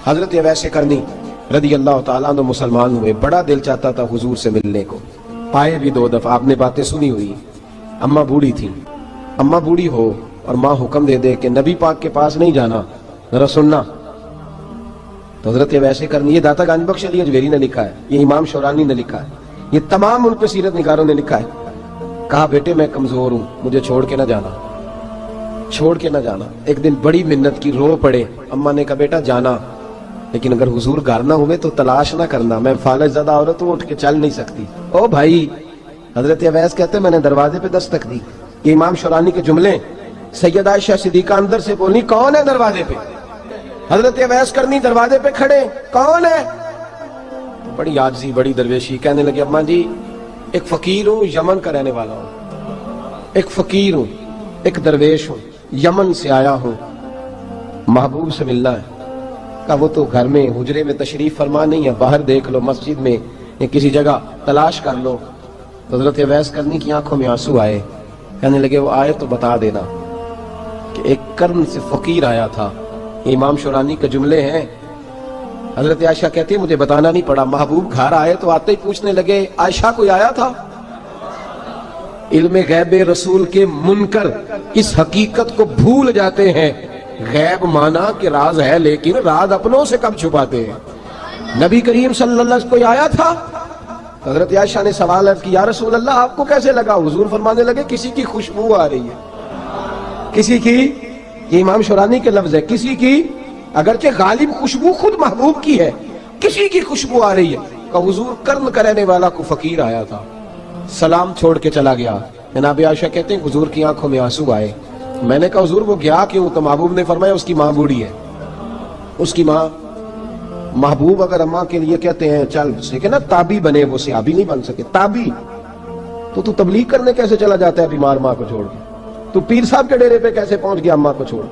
حضرت اویس کرنی رضی اللہ تعالیٰ عنہ مسلمان ہوئے، بڑا دل چاہتا تھا حضور سے ملنے کو، آئے بھی 2 دفعہ، آپ نے باتیں سنی ہوئی، اماں بوڑھی تھی، اماں بوڑھی ہو اور ماں حکم دے دے کہ نبی پاک کے پاس نہیں جانا، ذرا سننا، تو حضرت اویس کرنی، یہ داتا گنج بخش علی اجویری نے لکھا ہے، یہ امام شورانی نے لکھا ہے، یہ تمام ان پہ سیرت نگاروں نے لکھا ہے، کہا بیٹے میں کمزور ہوں، مجھے چھوڑ کے نہ جانا، چھوڑ کے نہ جانا۔ ایک دن بڑی منت کی، رو پڑے، اماں نے کہا بیٹا جانا، لیکن اگر حضور گھر نہ ہوئے تو تلاش نہ کرنا، میں فالج زدہ عورت ہوں، اٹھ کے چل نہیں سکتی۔ او بھائی، حضرت اویس کہتے میں نے دروازے پہ دستک دی، یہ امام شورانی کے جملے، سیدہ عائشہ صدیقہ اندر سے بولنی کون ہے دروازے پہ؟ حضرت اویس کرنی دروازے پہ کھڑے، کون ہے؟ بڑی عاجزی، بڑی درویشی، کہنے لگے اماں جی ایک فقیر ہوں، یمن کا رہنے والا ہوں، ایک فقیر ہوں، ایک درویش ہوں، یمن سے آیا ہوں، محبوب سے ملنا ہے۔ کہا وہ تو گھر میں حجرے میں تشریف فرما نہیں ہے، باہر دیکھ لو، مسجد میں یا کسی جگہ تلاش کر لو۔ تو حضرت اویس کرنی کی آنکھوں میں آنسو آئے، کہنے لگے وہ آئے تو بتا دینا کہ ایک کرن سے فقیر آیا تھا، یہ امام شورانی کے جملے ہیں۔ حضرت عائشہ کہتی ہے مجھے بتانا نہیں پڑا، محبوب گھر آئے تو آتے ہی پوچھنے لگے عائشہ کوئی آیا تھا؟ علم غیب رسول کے منکر اس حقیقت کو بھول جاتے ہیں، غیب مانا کہ راز ہے لیکن راز اپنوں سے کب چھپاتے ہیں۔ نبی کریم صلی اللہ علیہ وسلم کوئی آیا تھا؟ حضرت عائشہ نے سوال عرض کیا یا رسول اللہ آپ کو کیسے لگا؟ حضور فرمانے لگے کسی کی خوشبو آ رہی ہے، کسی کی، یہ امام شورانی کے لفظ ہے، کسی کی، اگرچہ غالب خوشبو خود محبوب کی ہے، کسی کی خوشبو آ رہی ہے۔ کہ حضور کرم کرنے والا کو فقیر آیا تھا، سلام چھوڑ کے چلا گیا۔ جناب عائشہ کہتے ہیں حضور کی آنکھوں میں آنسو آئے، میں نے کہا حضور وہ گیا کیوں؟ تو محبوب نے فرمایا اس کی ماں بوڑھی ہے، اس کی ماں۔ محبوب اگر اماں کے لیے کہتے ہیں چل سکے نا تابی بنے، وہ صحابی نہیں بن سکے، تابی، تو تبلیغ کرنے کیسے چلا جاتا ہے بیمار ماں کو چھوڑ کے؟ تو پیر صاحب کے ڈیرے پہ کیسے پہنچ گیا اماں کو چھوڑ؟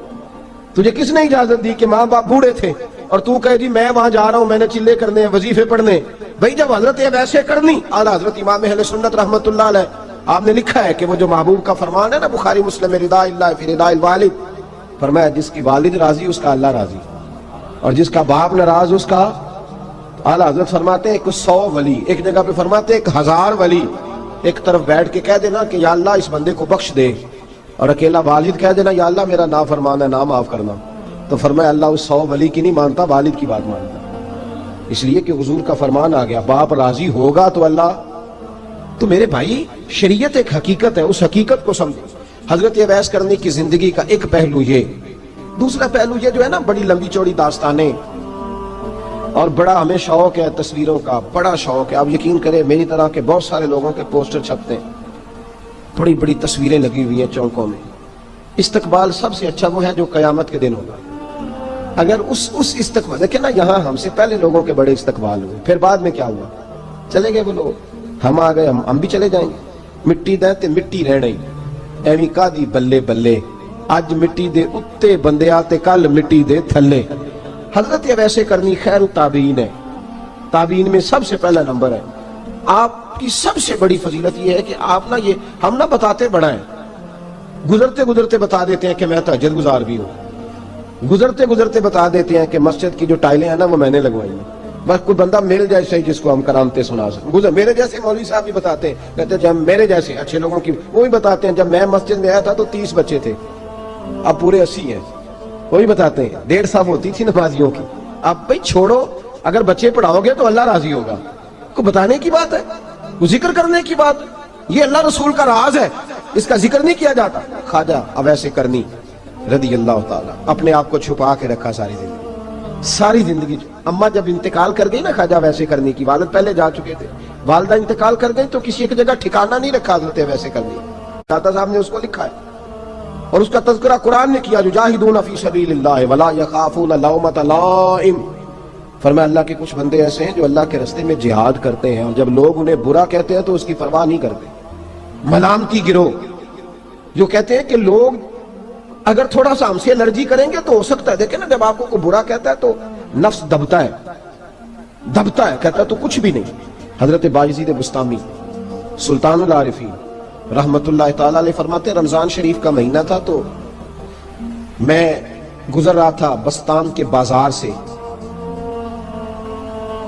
تجھے کس نے اجازت دی کہ ماں باپ بوڑھے تھے اور تو کہے جی میں وہاں جا رہا ہوں، میں نے چلے کرنے ہیں، وظیفے پڑھنے؟ بھائی جب حضرت اویس کرنی اعلیٰ حضرت امام اہل سنت رحمت اللہ علیہ، آپ نے لکھا ہے کہ وہ جو محبوب کا فرمان ہے نا بخاری مسلم، رضا اللہ فی رضا الوالد، فرمایا جس کی والد راضی اس کا اللہ راضی، اور جس کا باپ ناراض اس کا، اعلیٰ حضرت فرماتے ہیں 100 ولی، ایک جگہ پہ فرماتے ہیں 1000 ولی ایک طرف بیٹھ کے کہہ دینا کہ یا اللہ اس بندے کو بخش دے، اور اکیلا والد کہہ دینا یا اللہ میرا نافرمان ہے نہ معاف کرنا، تو فرمایا اللہ اس 100 ولی کی نہیں مانتا، والد کی بات مانتا، اس لیے کہ حضور کا فرمان آ گیا باپ راضی ہوگا تو اللہ۔ تو میرے بھائی شریعت ایک حقیقت ہے، اس حقیقت کو سمجھو۔ حضرت اویس کرنی کی زندگی کا ایک پہلو یہ، دوسرا پہلو یہ جو ہے نا بڑی لمبی چوڑی داستانیں، اور بڑا ہمیں شوق ہے تصویروں کا، بڑا شوق ہے، آپ یقین کریں میری طرح کے بہت سارے لوگوں کے پوسٹر چھپتے ہیں، بڑی بڑی تصویریں لگی ہوئی ہیں چوکوں میں۔ استقبال سب سے اچھا وہ ہے جو قیامت کے دن ہوگا، اگر اس استقبال، دیکھیں نا یہاں ہم سے پہلے لوگوں کے بڑے استقبال ہوئے، پھر بعد میں کیا ہوا؟ چلے گئے وہ لوگ، ہم آ گئے، ہم بھی چلے جائیں گے۔ مٹی دے تے مٹی رہ رہی ایویں کا دی بلے بلے، اج مٹی دے اتے بندے آتے کل مٹی دے تھلے۔ حضرت اویس کرنی خیر تابعین ہے، تابعین میں سب سے پہلا نمبر ہے۔ آپ کی سب سے بڑی فضیلت یہ ہے کہ آپ نا یہ ہم نہ بتاتے بڑا ہیں، گزرتے گزرتے بتا دیتے ہیں کہ میں تہجد گزار بھی ہوں، گزرتے گزرتے بتا دیتے ہیں کہ مسجد کی جو ٹائلیں ہیں نا وہ میں نے لگوائی ہیں، بس کوئی بندہ مل جائے صحیح جس کو ہم کرامتیں سنا سکیں۔ میرے جیسے مولوی صاحب بھی بتاتے ہیں، کہتے ہیں جب میرے جیسے اچھے لوگوں کی وہ بھی بتاتے ہیں، جب میں مسجد میں آیا تھا تو 30 بچے تھے، اب پورے 80 ہیں، وہی بتاتے ہیں 150 ہوتی تھی نمازیوں کی۔ اب بھائی چھوڑو، اگر بچے پڑھاؤ گے تو اللہ راضی ہوگا، کو بتانے کی بات ہے، کو ذکر کرنے کی بات، یہ اللہ رسول کا راز ہے، اس کا ذکر نہیں کیا جاتا۔ خواجہ اویس کرنی رضی اللہ تعالیٰ اپنے آپ کو چھپا کے رکھا ساری زندگی، ساری زندگی۔ اماں جب انتقال کر گئی نا خواجہ اویس کرنی کی، والد پہلے جا چکے تھے، والدہ انتقال کر گئی تو کسی ایک جگہ ٹھکانہ نہیں رکھا حضرت اویس کرنی، داتا صاحب نے اس کو لکھا ہے، اور اس کا تذکرہ قرآن نے کیا، یجاہدون فی سبیل اللہ ولا یخافون لومۃ لائم۔ فرمایا اللہ کے کچھ بندے ایسے ہیں جو اللہ کے راستے میں جہاد کرتے ہیں، اور جب لوگ انہیں برا کہتے ہیں تو اس کی پرواہ نہیں کرتے۔ ملامتی گروہ جو کہتے ہیں کہ لوگ اگر تھوڑا سا ہم سے الرجی کریں گے تو ہو سکتا ہے، دیکھیں نا جب آپ کو برا کہتا ہے تو نفس دبتا ہے، کہتا ہے تو کچھ بھی نہیں۔ حضرت بایزید بسطامی سلطان العارفین رحمت اللہ تعالیٰ علیہ فرماتے ہیں رمضان شریف کا مہینہ تھا تو میں گزر رہا تھا بستان کے بازار سے،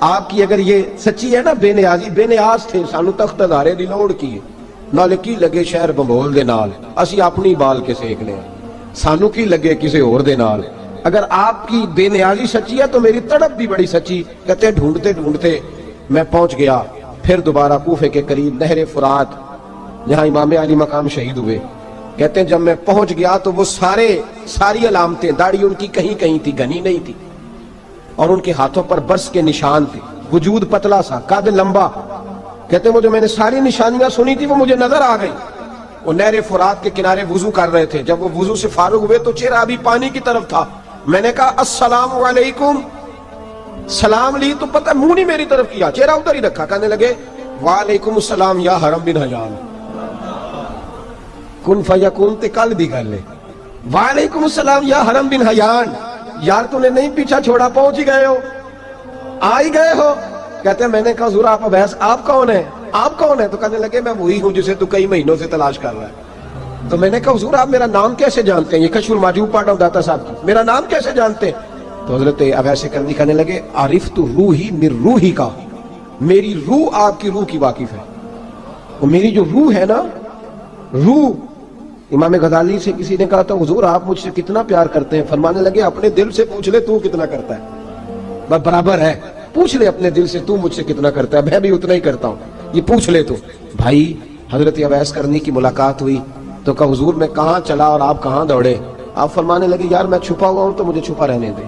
آپ کی اگر یہ سچی ہے نا بے نیازی، بے نیاز تھے، سانو تخت ہزارے دی لوڑ کی ہے، نالے کی لگے شہر بمبول دے نال، اسی اپنی بال کے سیک لیں، سانو کی لگے کسی اور دے نال۔ اگر آپ کی بے نیازی سچی ہے تو میری تڑپ بھی بڑی سچی۔ کہتے ہیں ڈھونڈتے ڈھونڈتے میں پہنچ گیا پھر دوبارہ کوفے کے قریب نہر فرات جہاں امام علی مقام شہید ہوئے۔ کہتے ہیں جب میں پہنچ گیا تو وہ ساری علامتیں، داڑھی ان کی کہیں کہیں تھی، گھنی نہیں تھی، اور ان کے ہاتھوں پر برس کے نشان تھے، وجود پتلا سا، قد لمبا۔ کہتے ہیں وہ جو میں نے ساری نشانیاں سنی تھی وہ مجھے نظر آ گئی۔ وہ نہر فرات کے کنارے وضو کر رہے تھے، جب وہ وضو سے فارغ ہوئے تو چہرہ ابھی پانی کی طرف تھا۔ میں نے کہا السلام علیکم، سلام لی تو پتہ منہ نہیں میری طرف کیا، چہرہ ادھر ہی رکھا۔ کہنے لگے وعلیکم السلام یا حرم بن حیان، کن فیکون تے کل بھی کر لے، وعلیکم السلام یا حرم بن حیان، یار تو نے نہیں پیچھا چھوڑا، پہنچ ہی گئے ہو، آ ہی گئے ہو۔ کہتے ہیں میں نے کہا حضور آپ ابیس آپ کون ہیں، آپ کون ہیں؟ تو کہنے لگے میں وہی ہوں جسے تو کئی مہینوں سے تلاش کر رہا ہے۔ تو میں نے کہا حضور آپ میرا نام کیسے جانتے ہیں؟ یہ کشف المحجوب پاٹھ آف داتا صاحب کی، میرا نام کیسے جانتے ہیں؟ تو حضرت اویس کرنی کہنے لگے عرفت روحی من روحی کا، میری روح آپ کی روح کی واقف ہے، وہ میری جو روح ہے نا، روح۔ امام غزالی سے کسی نے کہا تھا حضور آپ مجھ سے کتنا پیار کرتے ہیں؟ فرمانے لگے اپنے دل سے پوچھ لے تو کتنا کرتا ہے، برابر ہے، پوچھ لے اپنے دل سے تو مجھ سے کتنا کرتا ہے، میں بھی اتنا ہی کرتا ہوں، یہ پوچھ لے تو۔ بھائی حضرت اویس کرنی کی ملاقات ہوئی تو کہا حضور میں کہاں چلا اور آپ کہاں دوڑے؟ آپ فرمانے لگے یار میں چھپا ہوا ہوں تو مجھے چھپا رہنے دے،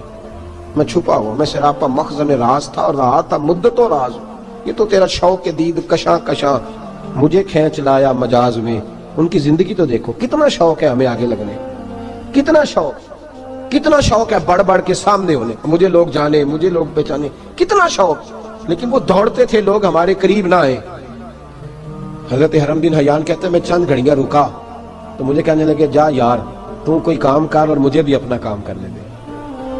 میں چھپا ہوا، میں سراپا مخزن راز تھا اور رہا تھا مدتوں راز، یہ تو تیرا شوق دید کشاں کشاں مجھے کھینچ لایا مجاز میں۔ ان کی زندگی تو دیکھو کتنا شوق ہے ہمیں آگے لگنے، کتنا شوق ہے بڑھ بڑھ کے سامنے ہونے، مجھے لوگ جانے، مجھے لوگ پہچانے، کتنا شوق، لیکن وہ دوڑتے تھے لوگ ہمارے قریب نہ آئے۔ حضرت حرم بن حیان کہتے ہیں میں چند گھڑیاں رکا تو مجھے کہنے لگے جا یار تو کوئی کام کر اور مجھے بھی اپنا کام کرنے دے۔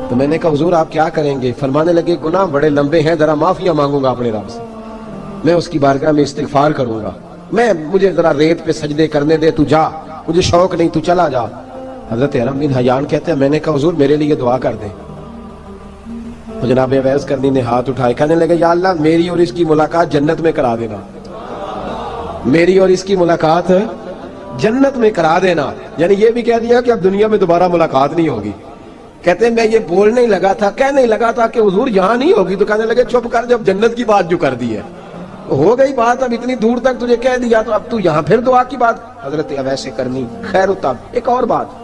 تو میں نے کہا حضور آپ کیا کریں گے؟ فرمانے لگے گناہ بڑے لمبے ہیں، ذرا معافیاں مانگوں گا اپنے رب سے، میں اس کی بارگاہ میں استغفار کروں گا، مجھے ذرا ریت پہ سجدے کرنے دے، تو جا، مجھے شوق نہیں، تو چلا جا۔ حضرت حرم بن حیان کہتے ہیں میں نے کہا حضور میرے لیے دعا کر دیں۔ تو جناب اویس کرنی نے ہاتھ اٹھائے، کہنے لگے یا اللہ میری اور اس کی ملاقات جنت میں کرا دینا، میری اور اس کی ملاقات جنت میں کرا دینا، یعنی یہ بھی کہہ دیا کہ اب دنیا میں دوبارہ ملاقات نہیں ہوگی۔ کہتے ہیں میں یہ بولنے ہی لگا تھا، کہنے ہی لگا تھا کہ حضور یہاں نہیں ہوگی، تو کہنے لگے چپ کر، جب جنت کی بات جو کر دی ہے ہو گئی بات، اب اتنی دور تک تجھے کہہ دیا تو اب تو یہاں پھر دعا کی بات۔ حضرت اویس کرنی خیر اتب ایک اور بات،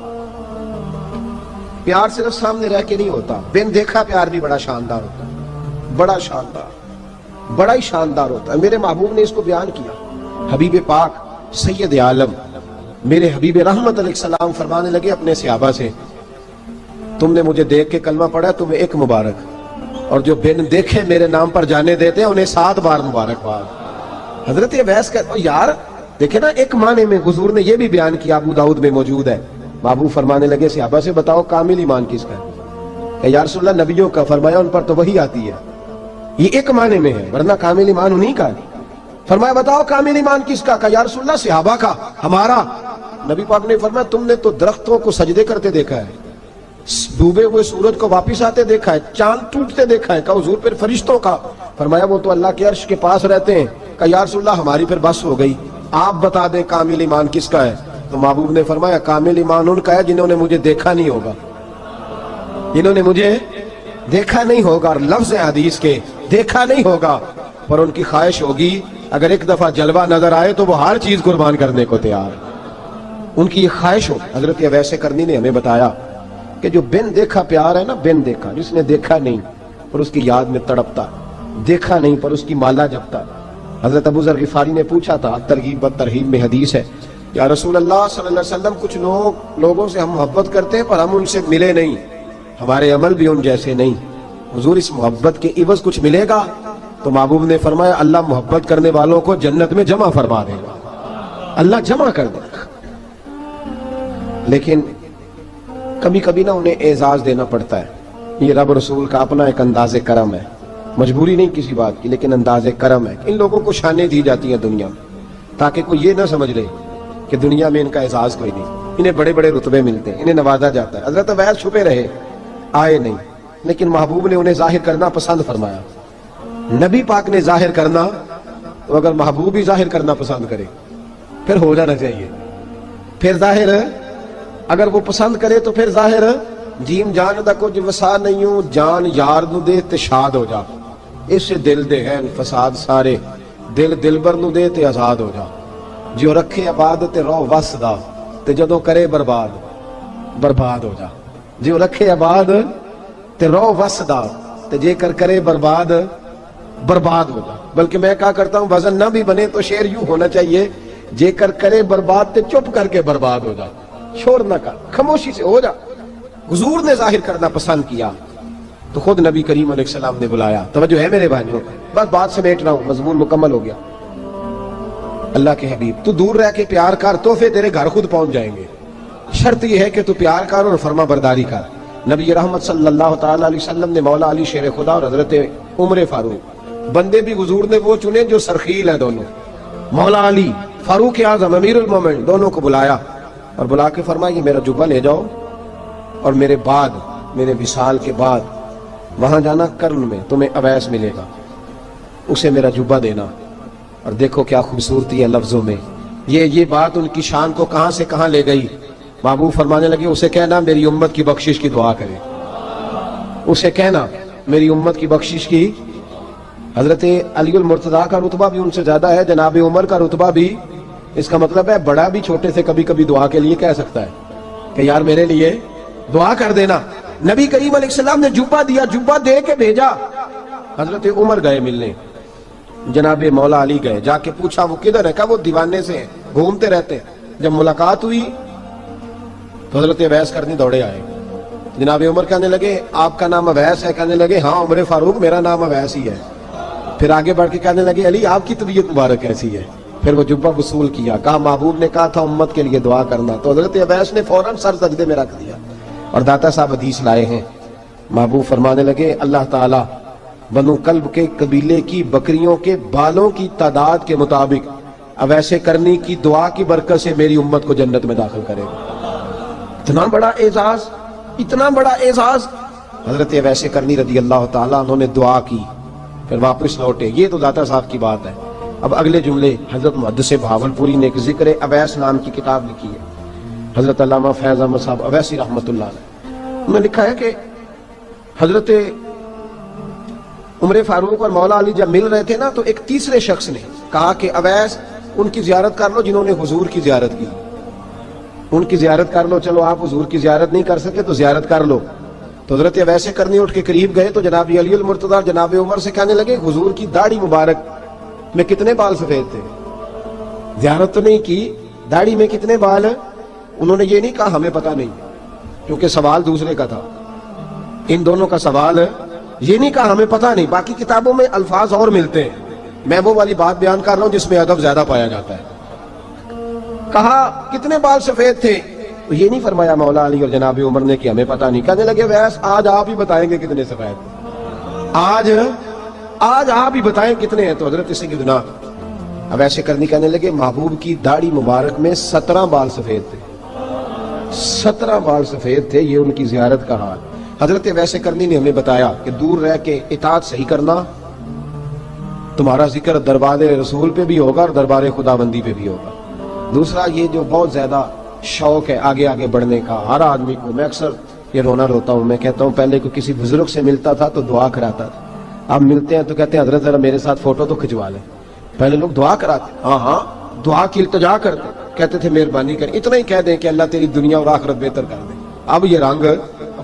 پیار صرف سامنے رہ کے نہیں ہوتا، بن دیکھا پیار بھی بڑا شاندار ہوتا ہے، بڑا شاندار، بڑا ہی شاندار ہوتا ہے۔ میرے محبوب نے اس کو بیان کیا، حبیب پاک سید عالم میرے حبیب رحمت علیہ السلام فرمانے لگے اپنے صحابہ سے تم نے مجھے دیکھ کے کلمہ پڑھا تمہیں ایک مبارک، اور جو بن دیکھے میرے نام پر جانے دیتے ہیں انہیں 7 بار مبارکباد۔ حضرت اویس کہتے یار دیکھیں نا ایک معنی میں حضور نے یہ بھی بیان کیا، ابو داؤد میں موجود ہے۔ بابو فرمانے لگے صحابہ سے بتاؤ کامل ایمان کس کا ہے؟ کہ یا رسول اللہ نبیوں کا، فرمایا ان پر تو وہی آتی ہے، یہ ایک معنی میں ہے ورنہ کامل ایمان انہی کا ہے۔ فرمایا بتاؤ کامل ایمان کس کا؟ کہ یا رسول اللہ صحابہ کا، ہمارا۔ نبی پاک نے فرمایا تم نے تو درختوں کو سجدے کرتے دیکھا ہے، ڈوبے ہوئے سورج کو واپس آتے دیکھا ہے، چاند ٹوٹتے دیکھا ہے، کہ حضور پھر فرشتوں کا؟ فرمایا وہ تو اللہ کے عرش کے پاس رہتے ہیں۔ کہ یا رسول اللہ ہماری پھر بس ہو گئی، آپ بتا دیں کامل ایمان کس کا ہے؟ تو محبوب نے فرمایا کامل ایمان ان کا ہے جنہوں نے مجھے دیکھا نہیں ہوگا، جنہوں نے مجھے دیکھا نہیں ہوگا، اور لفظ حدیث کے دیکھا نہیں ہوگا پر ان کی خواہش ہوگی اگر ایک دفعہ جلوہ نظر آئے تو وہ ہر چیز قربان کرنے کو تیار، ان کی یہ خواہش ہو۔ حضرت اویس کرنی نے ہمیں بتایا کہ جو بن دیکھا پیار ہے نا، بن دیکھا، جس نے دیکھا نہیں پر اس کی یاد میں تڑپتا، دیکھا نہیں پر اس کی مالا جپتا۔ حضرت ابو ذر غفاری نے پوچھا تھا، ترغیب و ترہیب میں حدیث ہے، یا رسول اللہ صلی اللہ علیہ وسلم کچھ لوگوں سے ہم محبت کرتے ہیں پر ہم ان سے ملے نہیں، ہمارے عمل بھی ان جیسے نہیں، حضور اس محبت کے عوض کچھ ملے گا؟ تو محبوب نے فرمایا اللہ محبت کرنے والوں کو جنت میں جمع فرما دے گا، اللہ جمع کر دے گا، لیکن کبھی کبھی نہ انہیں اعزاز دینا پڑتا ہے۔ یہ رب رسول کا اپنا ایک انداز کرم ہے، مجبوری نہیں کسی بات کی، لیکن انداز کرم ہے۔ ان لوگوں کو شانیں دی جاتی ہیں دنیا میں تاکہ کوئی یہ نہ سمجھ لے کہ دنیا میں ان کا اعزاز کوئی نہیں، انہیں بڑے بڑے رتبے ملتے ہیں، انہیں نوازا جاتا ہے۔ حضرت اویس چھپے رہے، آئے نہیں، لیکن محبوب نے انہیں ظاہر کرنا پسند فرمایا۔ نبی پاک نے ظاہر کرنا تو اگر محبوب ہی ظاہر کرنا پسند کرے پھر ہو جانا چاہیے. پھر ظاہر اگر وہ پسند کرے تو پھر ظاہر جیم جان دا کچھ وسا نہیں ہوں جان یار نو دے تے شاد ہو جا. اس سے دل دے ہیں فساد سارے دل دلبر نو دے تے آزاد ہو جا. جو رکھے آباد تے رو وس دا تے جدوں کرے برباد برباد ہو جا. جو رکھے آباد تے رو وس دا تے جے کر کرے برباد برباد ہو جا. بلکہ میں کہا کرتا ہوں وزن نہ بھی بنے تو شعر یوں ہونا چاہیے جے کر کرے برباد تے چپ کر کے برباد ہو جا. شور نہ کر خاموشی سے ہو جا. حضور نے ظاہر کرنا پسند کیا تو خود نبی کریم علیہ السلام نے بلایا. توجہ ہے میرے بھائیوں, بس بات سمیٹ رہا ہوں, مضمون مکمل ہو گیا. اللہ کے حبیب تو دور رہ کے پیار کر, تحفے تیرے گھر خود پہنچ جائیں گے. شرط یہ ہے کہ تو پیار کر اور فرما برداری کر. نبی رحمت صلی اللہ تعالی علیہ وسلم نے مولا علی شیر خدا اور حضرت عمر فاروق بندے بھی حضور نے وہ چنے جو سرخیل ہیں دونوں. مولا علی فاروق اعظم امیر المومنین دونوں کو بلایا اور بلا کے فرمایا یہ میرا جبہ لے جاؤ اور میرے بعد میرے وصال کے بعد وہاں جانا کرن میں تمہیں اویس ملے گا, اسے میرا جبہ دینا. اور دیکھو کیا خوبصورتی ہے لفظوں میں. یہ بات ان کی شان کو کہاں سے کہاں لے گئی. محبوب فرمانے لگے اسے کہنا میری امت کی بخشش کی دعا کرے. اسے کہنا میری امت کی بخشش کی. حضرت علی المرتضیٰ کا رتبہ بھی ان سے زیادہ ہے, جناب عمر کا رتبہ بھی. اس کا مطلب ہے بڑا بھی چھوٹے سے کبھی کبھی دعا کے لیے کہہ سکتا ہے کہ یار میرے لیے دعا کر دینا. نبی کریم علیہ السلام نے جبہ دیا, جبہ دے کے بھیجا. حضرت عمر گئے ملنے, جناب مولا علی گئے, جا کے پوچھا وہ کدھر ہے, کہا وہ دیوانے سے گھومتے رہتے. جب ملاقات ہوئی تو حضرت اویس کرنی دوڑے آئے. جناب عمر کہنے لگے آپ کا نام اویس ہے؟ کہنے لگے ہاں عمر فاروق میرا نام اویس ہی ہے. پھر آگے بڑھ کے کہنے لگے علی آپ کی طبیعت مبارک کیسی ہے؟ پھر وہ جبہ وصول کیا. کہا محبوب نے کہا تھا امت کے لیے دعا کرنا. تو حضرت اویس نے فوراً سر سجدے میں رکھ دیا. اور داتا صاحب حدیث لائے ہیں, محبوب فرمانے لگے اللہ تعالیٰ بنو کلب کے قبیلے کی بکریوں کے بالوں کی تعداد کے مطابق اویسے کرنی کی دعا کی برکت سے میری امت کو جنت میں داخل کرے گا. اتنا بڑا اعزاز, اتنا بڑا اعزاز. حضرت اویسے کرنی رضی اللہ تعالیٰ انہوں نے دعا کی, پھر واپس لوٹے. یہ تو داتا صاحب کی بات ہے. اب اگلے جملے حضرت محدث بہاولپوری نے ایک ذکر اویس نام کی کتاب لکھی ہے, حضرت علامہ فیض احمد صاحب اویسی رحمۃ اللہ علیہ. انہوں نے لکھا ہے کہ حضرت عمر فاروق اور مولا علی جب مل رہے تھے نا تو ایک تیسرے شخص نے کہا کہ اویس ان کی زیارت کر لو جنہوں نے حضور کی زیارت کی, ان کی زیارت کر لو. چلو آپ حضور کی زیارت نہیں کر سکے تو زیارت کر لو. تو حضرت اویس کرنی اٹھ کے قریب گئے تو جناب علی المرتضیٰ جناب عمر سے کہنے لگے حضور کی داڑھی مبارک میں کتنے بال سفید تھے؟ زیارت تو نہیں کی, داڑھی میں کتنے بال؟ انہوں نے یہ نہیں کہا ہمیں پتہ نہیں, کیونکہ سوال دوسرے کا تھا. ان دونوں کا سوال یہ نہیں کہا ہمیں پتہ نہیں. باقی کتابوں میں الفاظ اور ملتے ہیں, میں وہ والی بات بیان کر رہا ہوں جس میں ادب زیادہ پایا جاتا ہے. کہا کتنے بال سفید تھے؟ تو یہ نہیں فرمایا مولا علی اور جناب عمر نے کہ ہمیں پتہ نہیں. کہنے لگے ویس آج آپ ہی بتائیں گے کتنے سفید, آج آپ ہی بتائیں کتنے ہیں. تو حضرت سیدنا اویس کرنی کہنے لگے محبوب کی داڑھی مبارک میں 17 بال سفید تھے. 17 بال سفید تھے. یہ ان کی زیارت کا حال. حضرت اویس کرنی نے ہمیں بتایا کہ دور رہ کے اطاعت صحیح کرنا, تمہارا ذکر دربار رسول پہ بھی ہوگا اور دربار خداوندی پہ بھی ہوگا. دوسرا یہ جو بہت زیادہ شوق ہے آگے آگے بڑھنے کا ہر آدمی کو, میں اکثر یہ رونا روتا ہوں. میں کہتا ہوں پہلے کو کسی بزرگ سے ملتا تھا تو دعا کراتا تھا, اب ملتے ہیں تو کہتے ہیں حضرت ذرا میرے ساتھ فوٹو تو کھنچوا لیں. پہلے لوگ دعا کراتے, ہاں دعا کی التجا کرتے, کہتے تھے مہربانی کر اتنا ہی کہہ دیں کہ اللہ تیری دنیا اور آخرت بہتر کر دے. اب یہ رنگ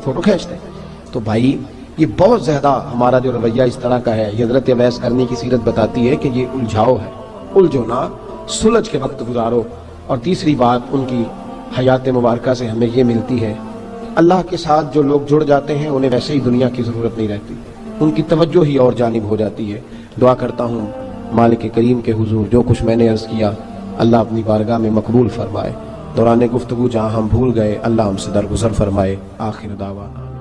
فوٹو کھینچتے ہیں. تو بھائی یہ بہت زیادہ ہمارا جو رویہ اس طرح کا ہے. یہ حضرت اویس کرنی کی سیرت بتاتی ہے کہ یہ الجھاؤ ہے, الجھو نہ, سلجھ کے وقت گزارو. اور تیسری بات ان کی حیات مبارکہ سے ہمیں یہ ملتی ہے, اللہ کے ساتھ جو لوگ جڑ جاتے ہیں انہیں ویسے ہی دنیا کی ضرورت نہیں رہتی, ان کی توجہ ہی اور جانب ہو جاتی ہے. دعا کرتا ہوں مالک کریم کے حضور جو کچھ میں نے عرض کیا اللہ اپنی بارگاہ میں مقبول فرمائے. دوران گفتگو جہاں ہم بھول گئے اللہ ہم سے درگزر فرمائے. آخر دعوانا